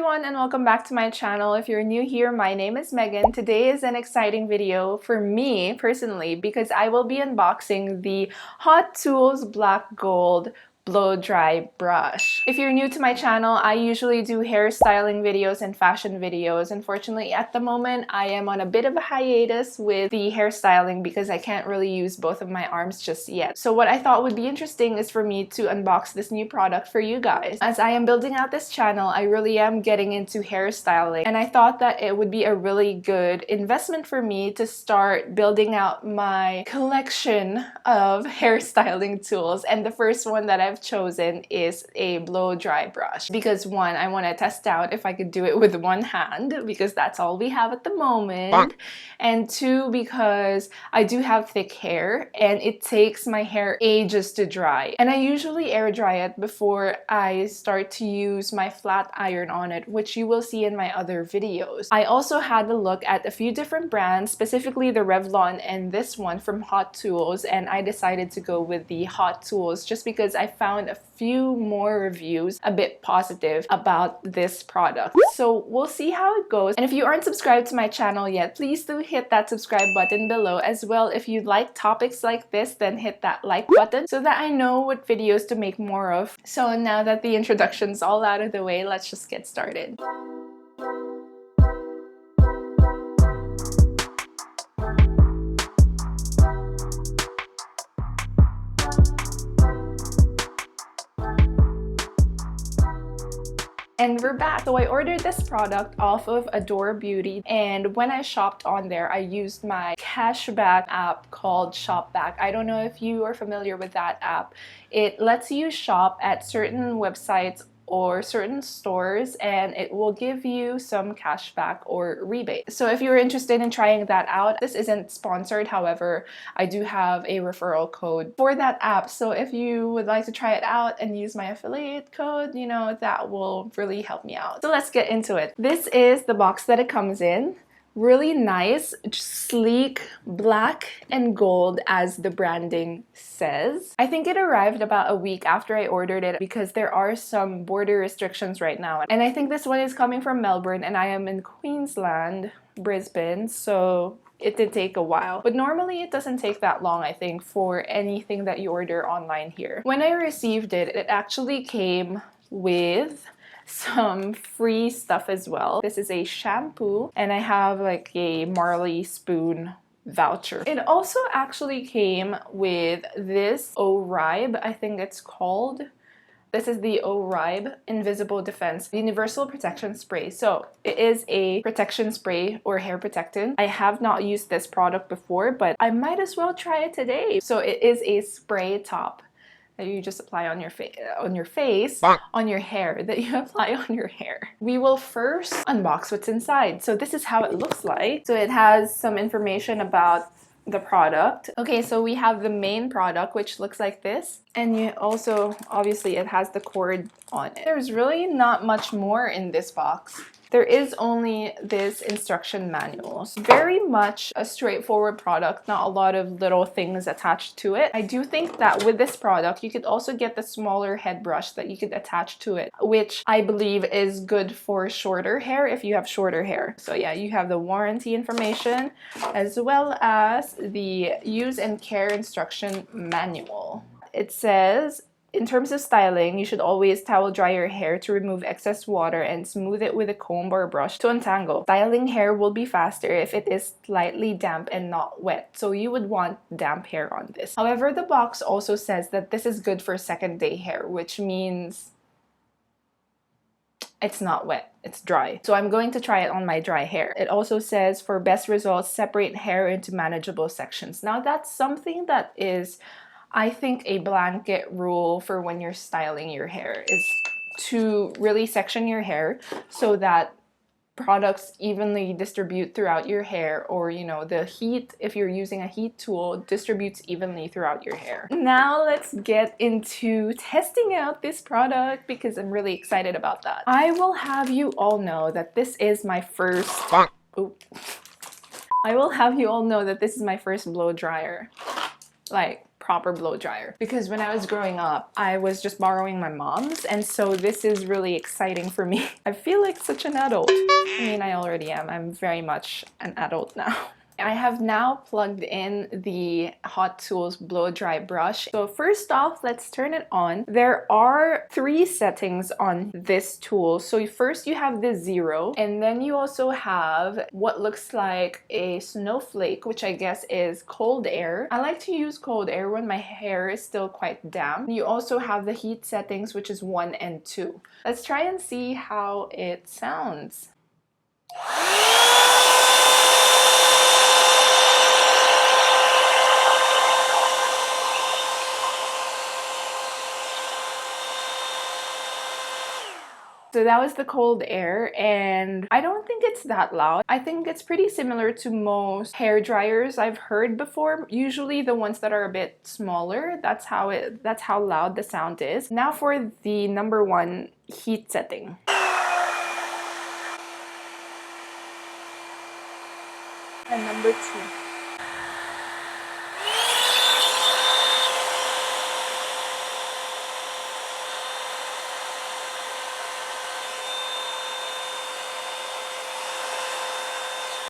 everyone and welcome back to my channel. If you're new here, my name is Megan. Today is an exciting video for me personally because I will be unboxing the Hot Tools Black Gold blow dry brush. If you're new to my channel, I usually do hairstyling videos and fashion videos. Unfortunately, at the moment, I am on a bit of a hiatus with the hairstyling because I can't really use both of my arms just yet. So what I thought would be interesting is for me to unbox this new product for you guys. As I am building out this channel, I really am getting into hairstyling, and I thought that it would be a really good investment for me to start building out my collection of hairstyling tools. And the first one that I've chosen is a blow dry brush because one, I want to test out if I could do it with one hand because that's all we have at the moment, and two, because I do have thick hair and it takes my hair ages to dry, and I usually air dry it before I start to use my flat iron on it, which you will see in my other videos. I also had a look at a few different brands, specifically the Revlon and this one from Hot Tools, and I decided to go with the Hot Tools just because I found a few more reviews a bit positive about this product. So we'll see how it goes. And if you aren't subscribed to my channel yet, please do hit that subscribe button below. As well, if you like topics like this, then hit that like button so that I know what videos to make more of. So now that the introduction's all out of the way, let's just get started. And we're back. So I ordered this product off of Adore Beauty, and when I shopped on there, I used my cashback app called Shopback. I don't know if you are familiar with that app. It lets you shop at certain websites or certain stores, and it will give you some cashback or rebate. So if you're interested in trying that out, this isn't sponsored, however, I do have a referral code for that app. So if you would like to try it out and use my affiliate code, you know, that will really help me out. So let's get into it. This is the box that it comes in. Really nice, sleek, black and gold as the branding says. I think it arrived about a week after I ordered it because there are some border restrictions right now. And I think this one is coming from Melbourne and I am in Queensland, Brisbane, so it did take a while. But normally it doesn't take that long, I think, for anything that you order online here. When I received it, it actually came with some free stuff as well. This is a shampoo and I have like a Marley spoon voucher. It also actually came with this O-Ribe, I think it's called. This is the O-Ribe Invisible Defense Universal Protection Spray. So it is a protection spray or hair protectant. I have not used this product before, but I might as well try it today. So it is a spray top that you just apply on your face, on your hair, that you apply on your hair. We will first unbox what's inside. So this is how it looks like. So it has some information about the product. Okay, so we have the main product, which looks like this. And you also, obviously, it has the cord on it. There's really not much more in this box. There is only this instruction manual. It's very much a straightforward product, not a lot of little things attached to it. I do think that with this product, you could also get the smaller head brush that you could attach to it, which I believe is good for shorter hair if you have shorter hair. So yeah, you have the warranty information as well as the use and care instruction manual. It says, in terms of styling, you should always towel dry your hair to remove excess water and smooth it with a comb or brush to untangle. Styling hair will be faster if it is slightly damp and not wet, so you would want damp hair on this. However, the box also says that this is good for second day hair, which means it's not wet, it's dry. So I'm going to try it on my dry hair. It also says, for best results, separate hair into manageable sections. Now that's something that is, I think, a blanket rule for when you're styling your hair, is to really section your hair so that products evenly distribute throughout your hair, or you know, the heat, if you're using a heat tool, distributes evenly throughout your hair. Now let's get into testing out this product because I'm really excited about that. I will have you all know that this is my first blow dryer. Like proper blow dryer, because when I was growing up, I was just borrowing my mom's, and so this is really exciting for me. I feel like such an adult. I mean, I already am. I'm very much an adult now. I have now plugged in the Hot Tools blow dry brush. So first off, let's turn it on. There are 3 settings on this tool. So first you have the 0, and then you also have what looks like a snowflake, which I guess is cold air. I like to use cold air when my hair is still quite damp. You also have the heat settings, which is 1 and 2. Let's try and see how it sounds. So that was the cold air, and I don't think it's that loud. I think it's pretty similar to most hair dryers I've heard before. Usually the ones that are a bit smaller, that's how loud the sound is. Now for the number 1 heat setting. And number 2.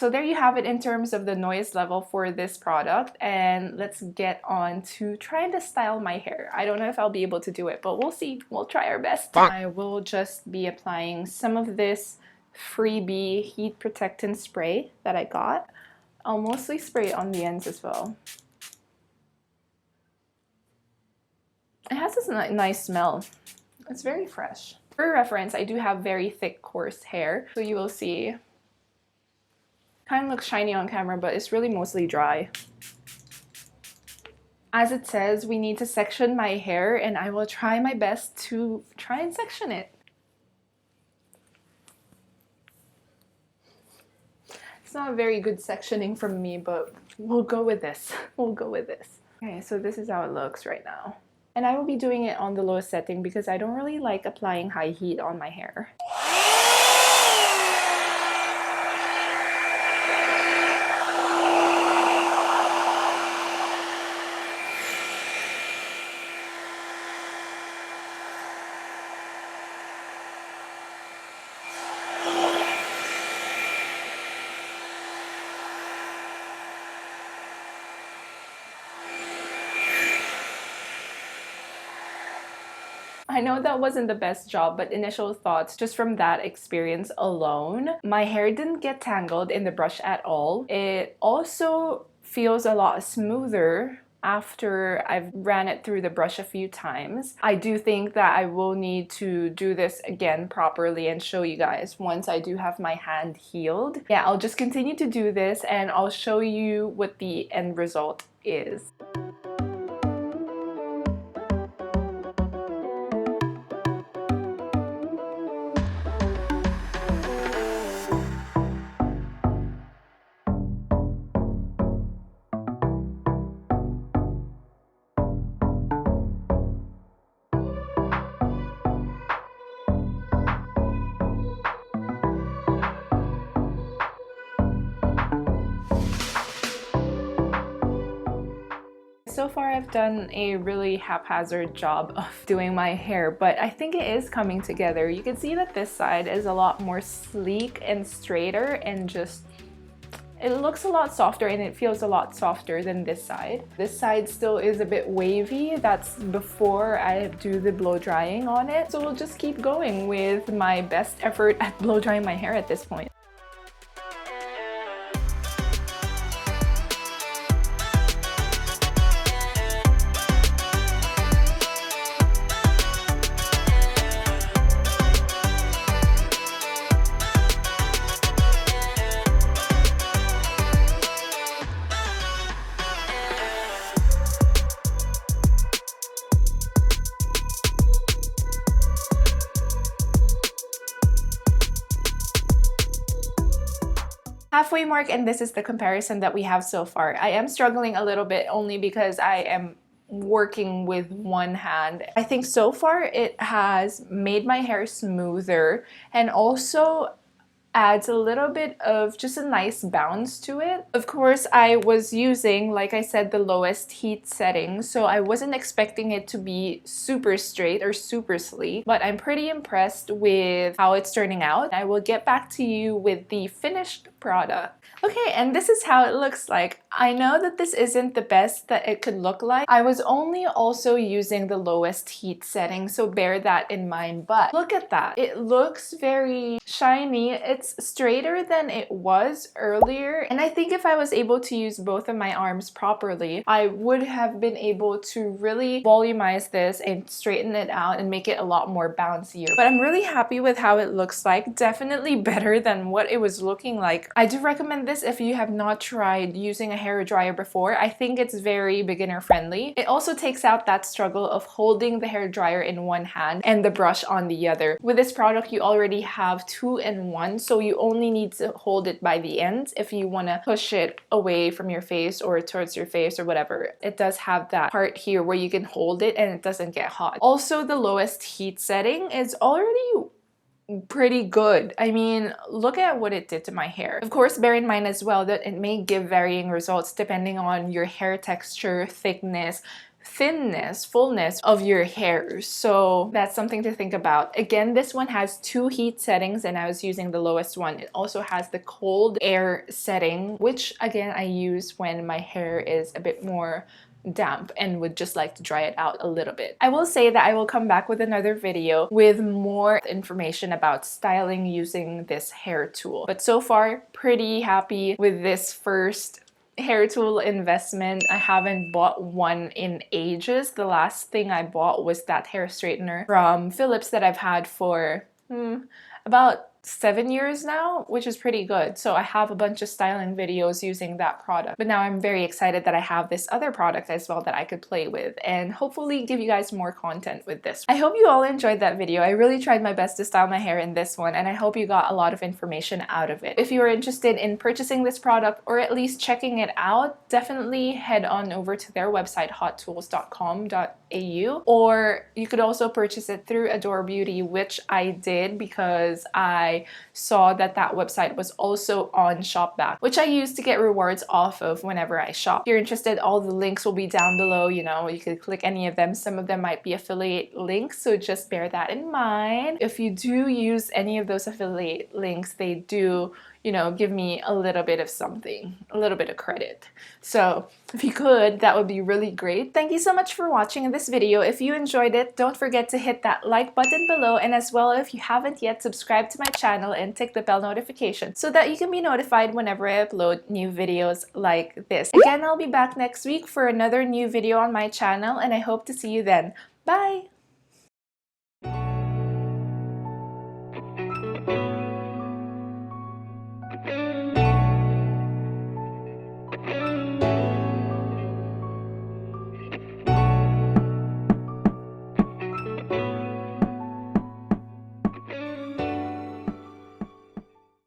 So there you have it in terms of the noise level for this product, and let's get on to trying to style my hair. I don't know if I'll be able to do it, but we'll see. We'll try our best. I will just be applying some of this freebie heat protectant spray that I got. I'll mostly spray it on the ends as well. It has this nice smell. It's very fresh. For reference, I do have very thick, coarse hair, so you will see. Kind of looks shiny on camera, but it's really mostly dry. As it says, we need to section my hair, and I will try my best to try and section it. It's not a very good sectioning from me, but we'll go with this. We'll go with this. Okay, so this is how it looks right now. And I will be doing it on the lowest setting because I don't really like applying high heat on my hair. I know that wasn't the best job, but initial thoughts just from that experience alone, my hair didn't get tangled in the brush at all. It also feels a lot smoother after I've ran it through the brush a few times. I do think that I will need to do this again properly and show you guys once I do have my hand healed. Yeah, I'll just continue to do this and I'll show you what the end result is. So far I've done a really haphazard job of doing my hair, but I think it is coming together. You can see that this side is a lot more sleek and straighter, and just it looks a lot softer and it feels a lot softer than this side. This side still is a bit wavy. That's before I do the blow drying on it. So we'll just keep going with my best effort at blow drying my hair at this point. Halfway mark, and this is the comparison that we have so far. I am struggling a little bit only because I am working with one hand. I think so far it has made my hair smoother, and also adds a little bit of just a nice bounce to it. Of course, I was using, like I said, the lowest heat setting, so I wasn't expecting it to be super straight or super sleek, but I'm pretty impressed with how it's turning out. I will get back to you with the finished product. Okay, and this is how it looks like. I know that this isn't the best that it could look like. I was only also using the lowest heat setting, so bear that in mind, but look at that. It looks very shiny. It's straighter than it was earlier, and I think if I was able to use both of my arms properly, I would have been able to really volumize this and straighten it out and make it a lot more bouncier. But I'm really happy with how it looks like. Definitely better than what it was looking like. I do recommend this if you have not tried using a hair dryer before. I think it's very beginner friendly. It also takes out that struggle of holding the hair dryer in one hand and the brush on the other. With this product, you already have 2-in-1, so you only need to hold it by the ends if you want to push it away from your face or towards your face or whatever. It does have that part here where you can hold it and it doesn't get hot. Also, the lowest heat setting is already pretty good. I mean, look at what it did to my hair. Of course, bear in mind as well that it may give varying results depending on your hair texture, thickness, thinness, fullness of your hair. So that's something to think about. Again, this one has 2 heat settings and I was using the lowest one. It also has the cold air setting, which again I use when my hair is a bit more damp and would just like to dry it out a little bit. I will say that I will come back with another video with more information about styling using this hair tool. But so far, pretty happy with this first hair tool investment. I haven't bought one in ages. The last thing I bought was that hair straightener from Philips that I've had for about 7 years now, which is pretty good. So I have a bunch of styling videos using that product. But now I'm very excited that I have this other product as well that I could play with and hopefully give you guys more content with this. I hope you all enjoyed that video. I really tried my best to style my hair in this one and I hope you got a lot of information out of it. If you are interested in purchasing this product or at least checking it out, definitely head on over to their website, hottools.com.au, or you could also purchase it through Adore Beauty, which I did because I saw that that website was also on ShopBack, which I use to get rewards off of whenever I shop. If you're interested, all the links will be down below. You know, you could click any of them. Some of them might be affiliate links, so just bear that in mind. If you do use any of those affiliate links, they do, you know, give me a little bit of something, a little bit of credit. So if you could, that would be really great. Thank you so much for watching this video. If you enjoyed it, don't forget to hit that like button below, and as well, if you haven't yet, subscribe to my channel and tick the bell notification so that you can be notified whenever I upload new videos like this. Again, I'll be back next week for another new video on my channel and I hope to see you then. Bye!